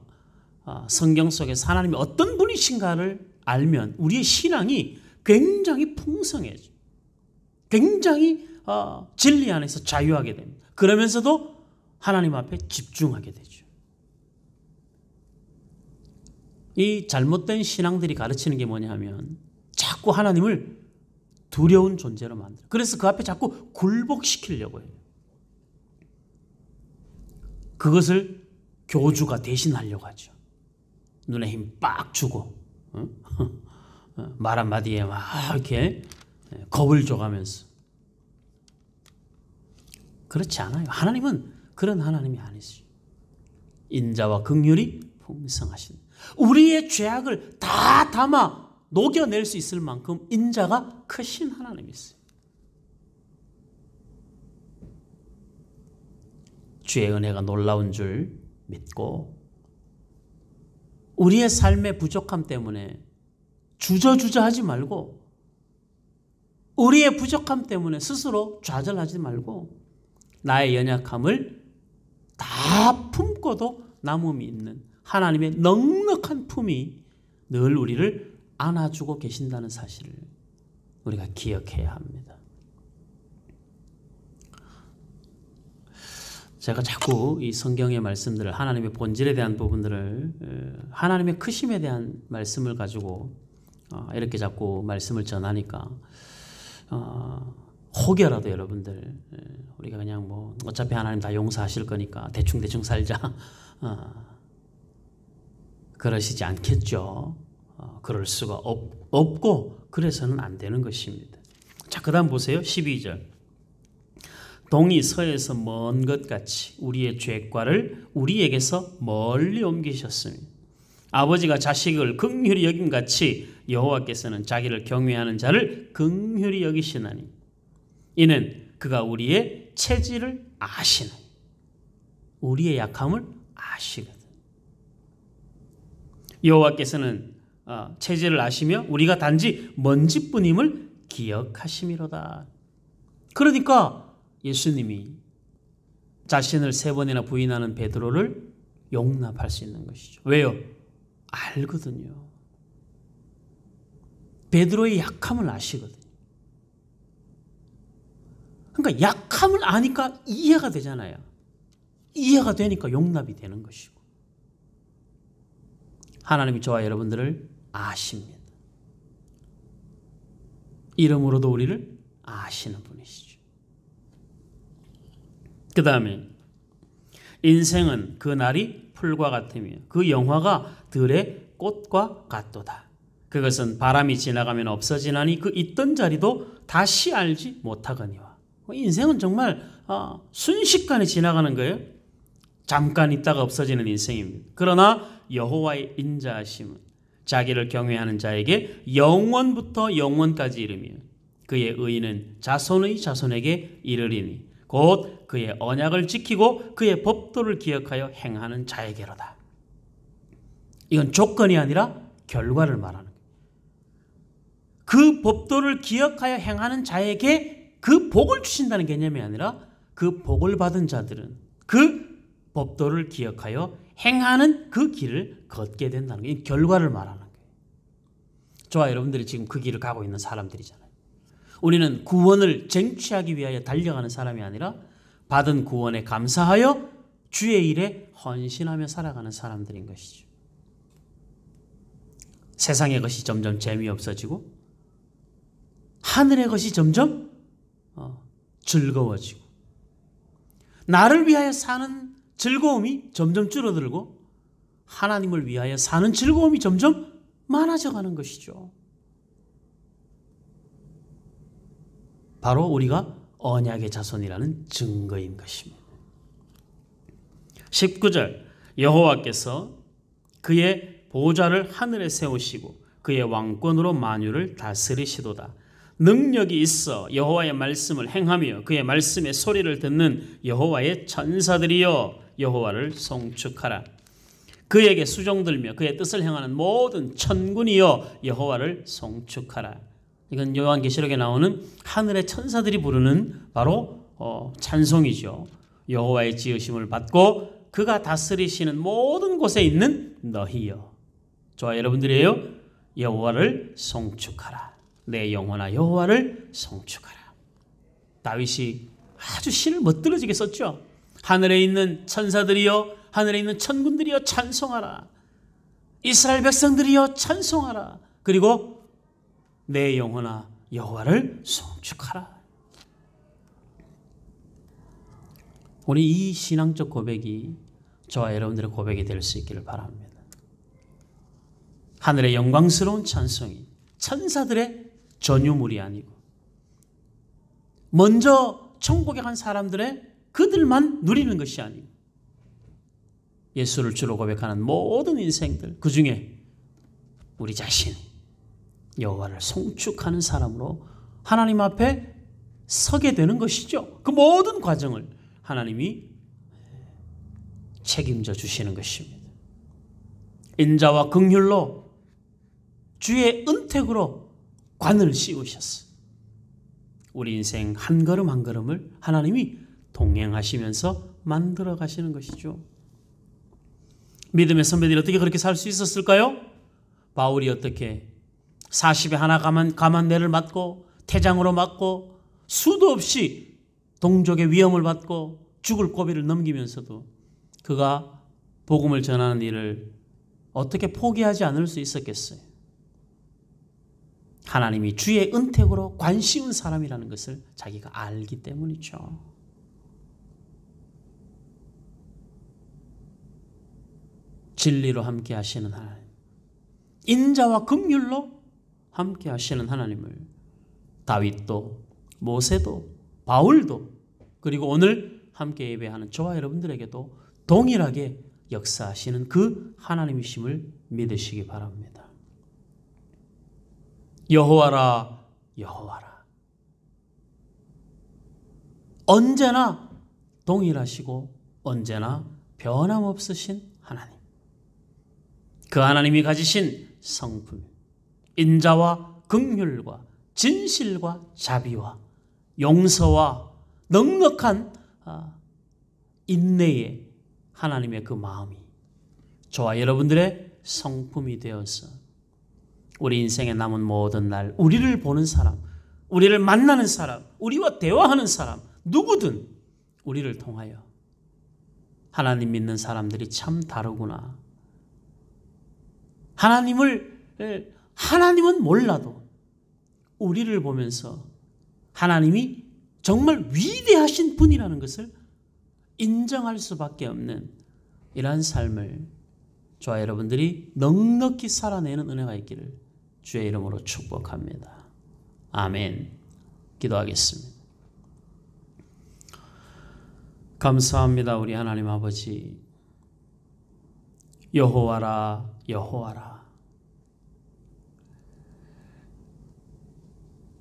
성경 속에서 하나님이 어떤 분이신가를 알면 우리의 신앙이 굉장히 풍성해져. 굉장히 진리 안에서 자유하게 됩니다. 그러면서도 하나님 앞에 집중하게 되죠. 이 잘못된 신앙들이 가르치는 게 뭐냐 하면 자꾸 하나님을 두려운 존재로 만들어요. 그래서 그 앞에 자꾸 굴복시키려고 해요. 그것을 교주가 대신하려고 하죠. 눈에 힘 빡 주고 말 한마디에 막 이렇게 겁을 줘가면서. 그렇지 않아요. 하나님은 그런 하나님이 아니시죠. 인자와 긍휼이 풍성하신, 우리의 죄악을 다 담아 녹여낼 수 있을 만큼 인자가 크신 하나님이세요. 주의 은혜가 놀라운 줄 믿고 우리의 삶의 부족함 때문에 주저주저하지 말고, 우리의 부족함 때문에 스스로 좌절하지 말고 나의 연약함을 다 품고도 남음이 있는 하나님의 넉넉한 품이 늘 우리를 안아주고 계신다는 사실을 우리가 기억해야 합니다. 제가 자꾸 이 성경의 말씀들을, 하나님의 본질에 대한 부분들을, 하나님의 크심에 대한 말씀을 가지고 이렇게 자꾸 말씀을 전하니까 혹여라도 여러분들, 우리가 그냥 뭐 어차피 하나님 다 용서하실 거니까 대충 살자 그러시지 않겠죠. 그럴 수가 없고 그래서는 안 되는 것입니다. 자, 그 다음 보세요. 12절. 동이 서에서 먼 것 같이 우리의 죄과를 우리에게서 멀리 옮기셨으니 아버지가 자식을 긍휼히 여김 같이 여호와께서는 자기를 경외하는 자를 긍휼히 여기시나니 이는 그가 우리의 체질을 아시나니, 우리의 약함을 아시거든. 여호와께서는 체질을 아시며 우리가 단지 먼지뿐임을 기억하심이로다. 그러니까 예수님이 자신을 3번이나 부인하는 베드로를 용납할 수 있는 것이죠. 왜요? 알거든요. 베드로의 약함을 아시거든요. 그러니까 약함을 아니까 이해가 되잖아요. 이해가 되니까 용납이 되는 것이고. 하나님이 저와 여러분들을 아십니다. 이름으로도 우리를 아시는 분이시죠. 그 다음에 인생은 그 날이 풀과 같으며 그 영화가 들의 꽃과 같도다. 그것은 바람이 지나가면 없어지나니 그 있던 자리도 다시 알지 못하거니와. 인생은 정말 순식간에 지나가는 거예요. 잠깐 있다가 없어지는 인생입니다. 그러나 여호와의 인자하심은 자기를 경외하는 자에게 영원부터 영원까지 이르며 그의 의는 자손의 자손에게 이르리니 곧 그의 언약을 지키고 그의 법도를 기억하여 행하는 자에게로다. 이건 조건이 아니라 결과를 말하는 거예요. 그 법도를 기억하여 행하는 자에게 그 복을 주신다는 개념이 아니라 그 복을 받은 자들은 그 법도를 기억하여 행하는 그 길을 걷게 된다는 거예요. 이 결과를 말하는 거예요. 저와 여러분들이 지금 그 길을 가고 있는 사람들이잖아요. 우리는 구원을 쟁취하기 위하여 달려가는 사람이 아니라 받은 구원에 감사하여 주의 일에 헌신하며 살아가는 사람들인 것이죠. 세상의 것이 점점 재미없어지고 하늘의 것이 점점 즐거워지고 나를 위하여 사는 즐거움이 점점 줄어들고 하나님을 위하여 사는 즐거움이 점점 많아져가는 것이죠. 바로 우리가 언약의 자손이라는 증거인 것입니다. 19절 여호와께서 그의 보좌를 하늘에 세우시고 그의 왕권으로 만유를 다스리시도다. 능력이 있어 여호와의 말씀을 행하며 그의 말씀의 소리를 듣는 여호와의 천사들이여 여호와를 송축하라. 그에게 수종들며 그의 뜻을 행하는 모든 천군이여 여호와를 송축하라. 이건 요한계시록에 나오는 하늘의 천사들이 부르는 바로 찬송이죠. 여호와의 지으심을 받고 그가 다스리시는 모든 곳에 있는 너희여. 저와 여러분들이에요. 여호와를 송축하라. 내 영혼아 여호와를 송축하라. 다윗이 아주 시를 멋들어지게 썼죠. 하늘에 있는 천사들이여, 하늘에 있는 천군들이여 찬송하라. 이스라엘 백성들이여 찬송하라. 그리고 내 영혼아 여호와를 송축하라. 우리 이 신앙적 고백이 저와 여러분들의 고백이 될 수 있기를 바랍니다. 하늘의 영광스러운 찬송이 천사들의 전유물이 아니고 먼저 천국에 간 사람들의 그들만 누리는 것이 아니고 예수를 주로 고백하는 모든 인생들, 그 중에 우리 자신 여호와를 송축하는 사람으로 하나님 앞에 서게 되는 것이죠. 그 모든 과정을 하나님이 책임져 주시는 것입니다. 인자와 긍휼로 주의 은택으로 관을 씌우셨어요. 우리 인생 한 걸음 한 걸음을 하나님이 동행하시면서 만들어 가시는 것이죠. 믿음의 선배들이 어떻게 그렇게 살 수 있었을까요? 바울이 어떻게 40에 하나 감한내를 맞고 태장으로 맞고 수도 없이 동족의 위험을 받고 죽을 고비를 넘기면서도 그가 복음을 전하는 일을 어떻게 포기하지 않을 수 있었겠어요? 하나님이 주의 은택으로 관씌운 사람이라는 것을 자기가 알기 때문이죠. 진리로 함께 하시는 하나님, 인자와 긍휼로 함께 하시는 하나님을 다윗도 모세도 바울도 그리고 오늘 함께 예배하는 저와 여러분들에게도 동일하게 역사하시는 그 하나님이심을 믿으시기 바랍니다. 여호와라 여호와라. 언제나 동일하시고 언제나 변함없으신 하나님. 그 하나님이 가지신 성품, 인자와 긍휼과 진실과 자비와 용서와 넉넉한 인내의 하나님의 그 마음이 저와 여러분들의 성품이 되어서 우리 인생에 남은 모든 날 우리를 보는 사람, 우리를 만나는 사람, 우리와 대화하는 사람 누구든 우리를 통하여 하나님 믿는 사람들이 참 다르구나. 하나님은 몰라도 우리를 보면서 하나님이 정말 위대하신 분이라는 것을 인정할 수밖에 없는 이러한 삶을 저와 여러분들이 넉넉히 살아내는 은혜가 있기를 주의 이름으로 축복합니다. 아멘. 기도하겠습니다. 감사합니다. 우리 하나님 아버지, 여호와라 여호와라.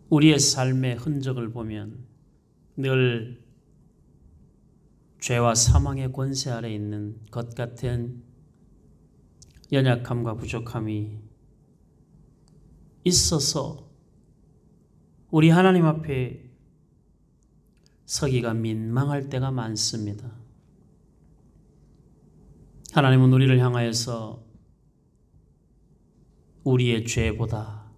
우리의 삶의 흔적을 보면 늘 죄와 사망의 권세 아래 있는 것 같은 연약함과 부족함이 있어서 우리 하나님 앞에 서기가 민망할 때가 많습니다. 하나님은 우리를 향하여서 우리의 죄보다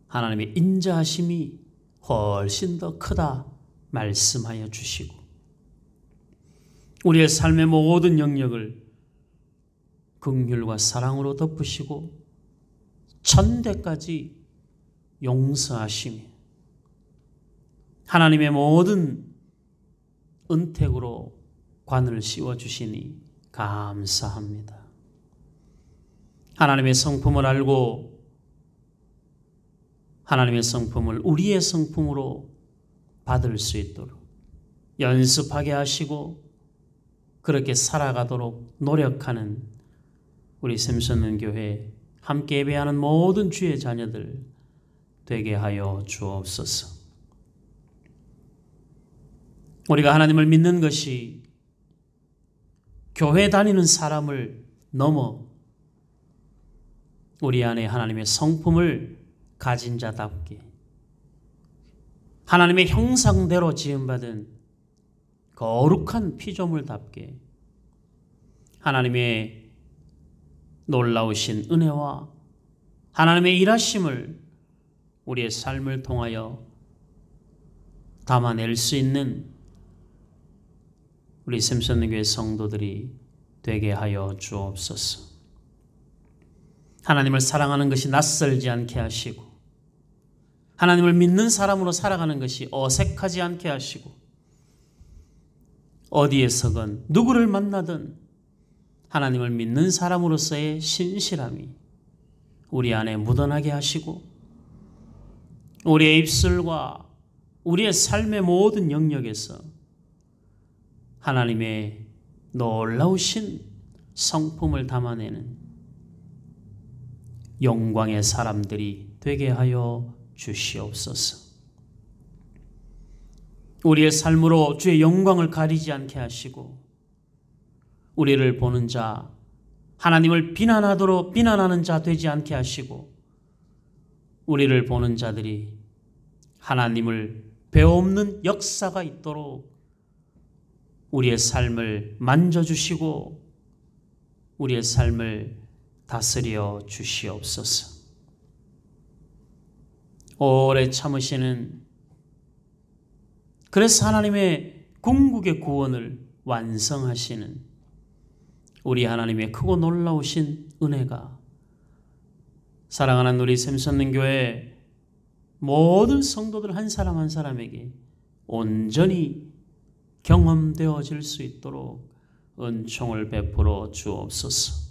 하나님의 인자하심이 훨씬 더 크다 말씀하여 주시고 우리의 삶의 모든 영역을 긍휼과 사랑으로 덮으시고 천대까지 용서하시며 하나님의 모든 은택으로 관을 씌워주시니 감사합니다. 하나님의 성품을 알고 하나님의 성품을 우리의 성품으로 받을 수 있도록 연습하게 하시고 그렇게 살아가도록 노력하는 우리 샘선문 교회 함께 예배하는 모든 주의 자녀들 되게 하여 주옵소서. 우리가 하나님을 믿는 것이 교회 다니는 사람을 넘어 우리 안에 하나님의 성품을 가진 자답게 하나님의 형상대로 지음받은 거룩한 피조물답게 하나님의 놀라우신 은혜와 하나님의 일하심을 우리의 삶을 통하여 담아낼 수 있는 우리 샘선교회 성도들이 되게 하여 주옵소서. 하나님을 사랑하는 것이 낯설지 않게 하시고 하나님을 믿는 사람으로 살아가는 것이 어색하지 않게 하시고 어디에서건 누구를 만나든 하나님을 믿는 사람으로서의 신실함이 우리 안에 묻어나게 하시고 우리의 입술과 우리의 삶의 모든 영역에서 하나님의 놀라우신 성품을 담아내는 영광의 사람들이 되게 하여 주시옵소서. 우리의 삶으로 주의 영광을 가리지 않게 하시고 우리를 보는 자, 하나님을 비난하는 자 되지 않게 하시고 우리를 보는 자들이 하나님을 배없는 역사가 있도록 우리의 삶을 만져주시고 우리의 삶을 다스려 주시옵소서. 오래 참으시는, 그래서 하나님의 궁극의 구원을 완성하시는 우리 하나님의 크고 놀라우신 은혜가 사랑하는 우리 샘선능교회 모든 성도들 한 사람 한 사람에게 온전히 경험되어질 수 있도록 은총을 베풀어 주옵소서.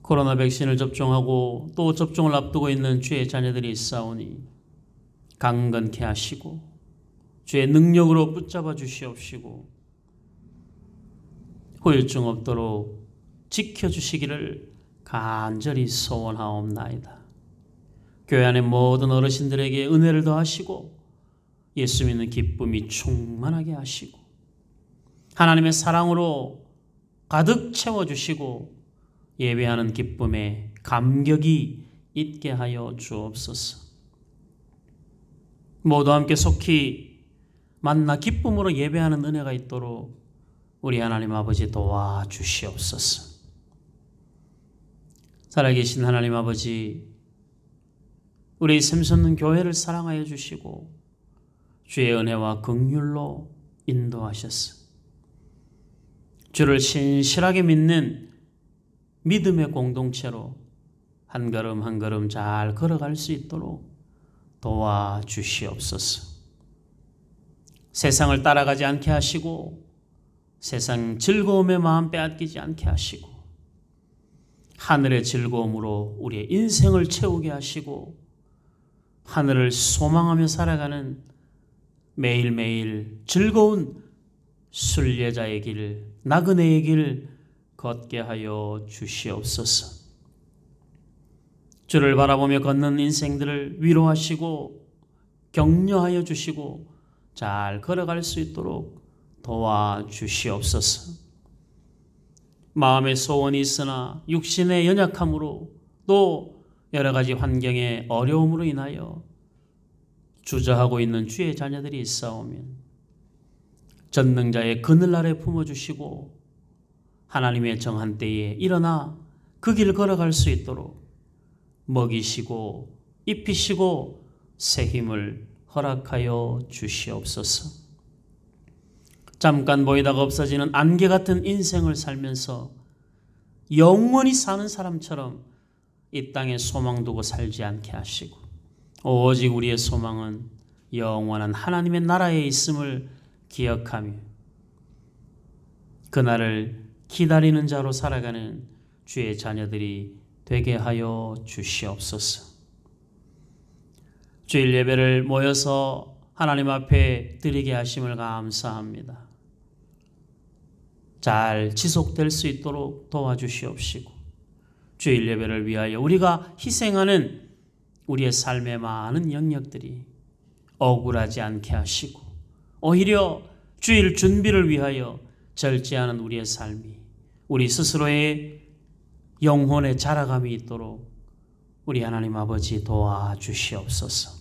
코로나 백신을 접종하고 또 접종을 앞두고 있는 주의 자녀들이 있사오니 강건케 하시고 주의 능력으로 붙잡아 주시옵시고 후유증 없도록 지켜주시기를 간절히 소원하옵나이다. 교회 안의 모든 어르신들에게 은혜를 더하시고 예수 믿는 기쁨이 충만하게 하시고 하나님의 사랑으로 가득 채워주시고 예배하는 기쁨에 감격이 있게 하여 주옵소서. 모두 함께 속히 만나 기쁨으로 예배하는 은혜가 있도록 우리 하나님 아버지 도와주시옵소서. 살아계신 하나님 아버지, 우리 샘선능 교회를 사랑하여 주시고 주의 은혜와 긍휼로 인도하셨어. 주를 신실하게 믿는 믿음의 공동체로 한 걸음 한 걸음 잘 걸어갈 수 있도록 도와주시옵소서. 세상을 따라가지 않게 하시고 세상 즐거움의 마음 빼앗기지 않게 하시고 하늘의 즐거움으로 우리의 인생을 채우게 하시고 하늘을 소망하며 살아가는 매일매일 즐거운 순례자의 길, 나그네의 길 걷게 하여 주시옵소서. 주를 바라보며 걷는 인생들을 위로하시고 격려하여 주시고 잘 걸어갈 수 있도록 도와주시옵소서. 마음의 소원이 있으나 육신의 연약함으로 또 여러 가지 환경의 어려움으로 인하여 주저하고 있는 주의 자녀들이 있사오면 전능자의 그늘 아래 품어주시고 하나님의 정한 때에 일어나 그 길 걸어갈 수 있도록 먹이시고 입히시고 새 힘을 허락하여 주시옵소서. 잠깐 보이다가 없어지는 안개 같은 인생을 살면서 영원히 사는 사람처럼 이 땅에 소망 두고 살지 않게 하시고 오직 우리의 소망은 영원한 하나님의 나라에 있음을 기억하며 그날을 기다리는 자로 살아가는 주의 자녀들이 되게 하여 주시옵소서. 주일 예배를 모여서 하나님 앞에 드리게 하심을 감사합니다. 잘 지속될 수 있도록 도와주시옵시고 주일 예배를 위하여 우리가 희생하는 우리의 삶의 많은 영역들이 억울하지 않게 하시고 오히려 주일 준비를 위하여 절제하는 우리의 삶이 우리 스스로의 영혼의 자라감이 있도록 우리 하나님 아버지 도와주시옵소서.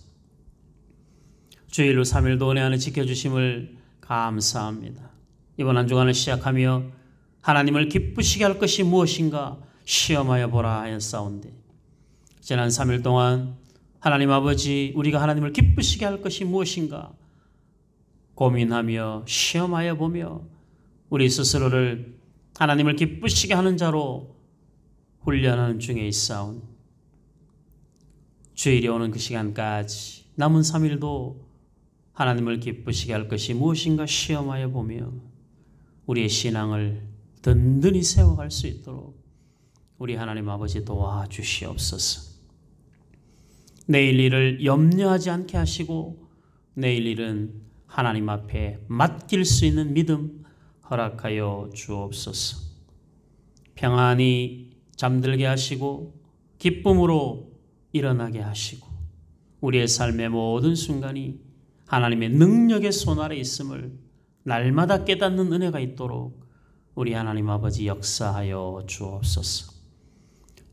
주일로 3일도 은혜 안에 지켜주심을 감사합니다. 이번 한 주간을 시작하며 하나님을 기쁘시게 할 것이 무엇인가 시험하여 보라 하였사온데, 지난 3일 동안 하나님 아버지 우리가 하나님을 기쁘시게 할 것이 무엇인가 고민하며 시험하여 보며 우리 스스로를 하나님을 기쁘시게 하는 자로 훈련하는 중에 있사오니, 주일이 오는 그 시간까지 남은 3일도 하나님을 기쁘시게 할 것이 무엇인가 시험하여 보며 우리의 신앙을 든든히 세워갈 수 있도록 우리 하나님 아버지 도와주시옵소서. 내일 일을 염려하지 않게 하시고 내일 일은 하나님 앞에 맡길 수 있는 믿음 허락하여 주옵소서. 평안히 잠들게 하시고 기쁨으로 일어나게 하시고 우리의 삶의 모든 순간이 하나님의 능력의 손 아래 있음을 날마다 깨닫는 은혜가 있도록 우리 하나님 아버지 역사하여 주옵소서.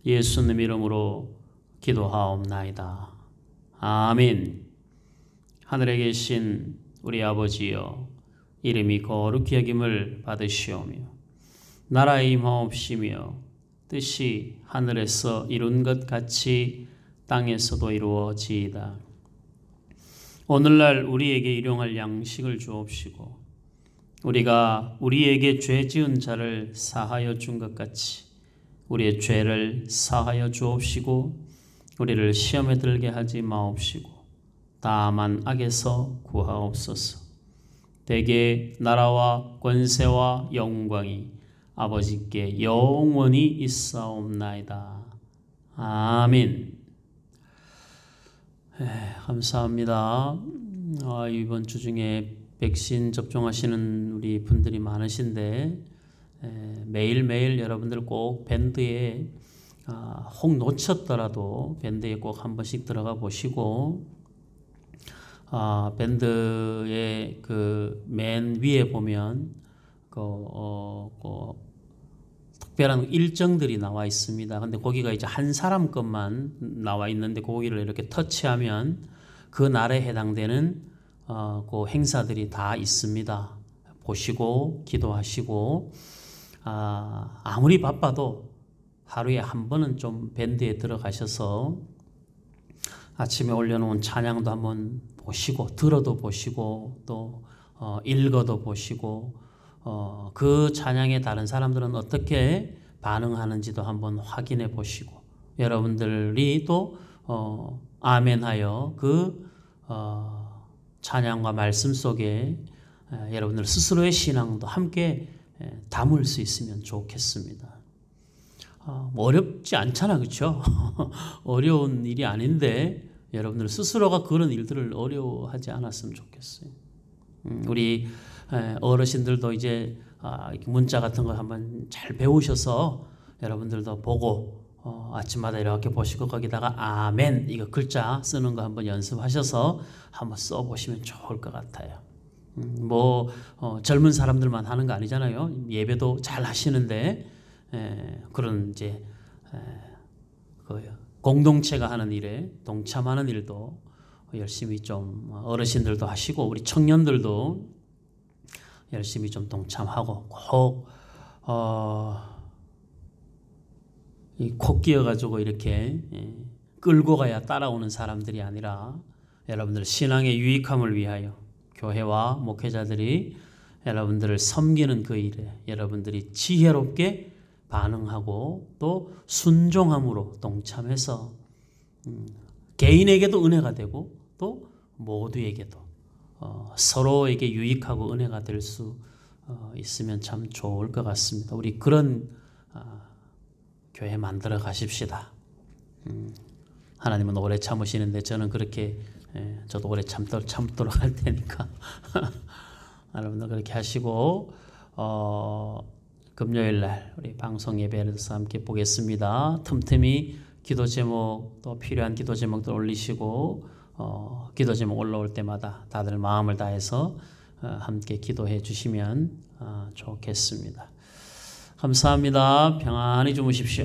예수님 이름으로 기도하옵나이다. 아멘. 하늘에 계신 우리 아버지여, 이름이 거룩히 여김을 받으시오며 나라의 임하옵시며 뜻이 하늘에서 이룬 것 같이 땅에서도 이루어지이다. 오늘날 우리에게 일용할 양식을 주옵시고 우리가 우리에게 죄 지은 자를 사하여 준 것 같이 우리의 죄를 사하여 주옵시고 우리를 시험에 들게 하지 마옵시고 다만 악에서 구하옵소서. 대개 나라와 권세와 영광이 아버지께 영원히 있사옵나이다. 아멘. 감사합니다. 이번 주 중에 백신 접종하시는 우리 분들이 많으신데 매일매일 여러분들 꼭 밴드에 혹 놓쳤더라도 밴드에 꼭 한 번씩 들어가 보시고 밴드의 그 맨 위에 보면 특별한 일정들이 나와 있습니다. 근데 거기가 이제 한 사람 것만 나와 있는데 거기를 이렇게 터치하면 그 날에 해당되는 그 행사들이 다 있습니다. 보시고 기도하시고 아무리 바빠도 하루에 한 번은 좀 밴드에 들어가셔서 아침에 올려놓은 찬양도 한번 보시고 들어도 보시고 또 읽어도 보시고 그 찬양에 다른 사람들은 어떻게 반응하는지도 한번 확인해 보시고 여러분들이 또 아멘하여 그 찬양과 말씀 속에 여러분들 스스로의 신앙도 함께 담을 수 있으면 좋겠습니다. 어렵지 않잖아, 그렇죠? 어려운 일이 아닌데 여러분들 스스로가 그런 일들을 어려워하지 않았으면 좋겠어요. 우리 어르신들도 이제 문자 같은 거 한번 잘 배우셔서 여러분들도 보고 아침마다 이렇게 보시고 거기다가 아멘 이거 글자 쓰는 거 한번 연습하셔서 한번 써보시면 좋을 것 같아요. 젊은 사람들만 하는 거 아니잖아요. 예배도 잘 하시는데 그런 이제 공동체가 하는 일에 동참하는 일도 열심히 좀 어르신들도 하시고 우리 청년들도 열심히 좀 동참하고 꼭 코 끼어가지고 이렇게 끌고 가야 따라오는 사람들이 아니라 여러분들 신앙의 유익함을 위하여 교회와 목회자들이 여러분들을 섬기는 그 일에 여러분들이 지혜롭게 반응하고 또 순종함으로 동참해서 개인에게도 은혜가 되고 또 모두에게도 서로에게 유익하고 은혜가 될 수 있으면 참 좋을 것 같습니다. 우리 그런 교회 만들어 가십시다. 하나님은 오래 참으시는데 저는 그렇게 저도 오래 참도록 할 테니까 여러분들 그렇게 하시고 금요일 날 우리 방송 예배에서 함께 보겠습니다. 틈틈이 기도 제목 또 필요한 기도 제목들 올리시고 기도 제목 올라올 때마다 다들 마음을 다해서 함께 기도해 주시면 좋겠습니다. 감사합니다. 평안히 주무십시오.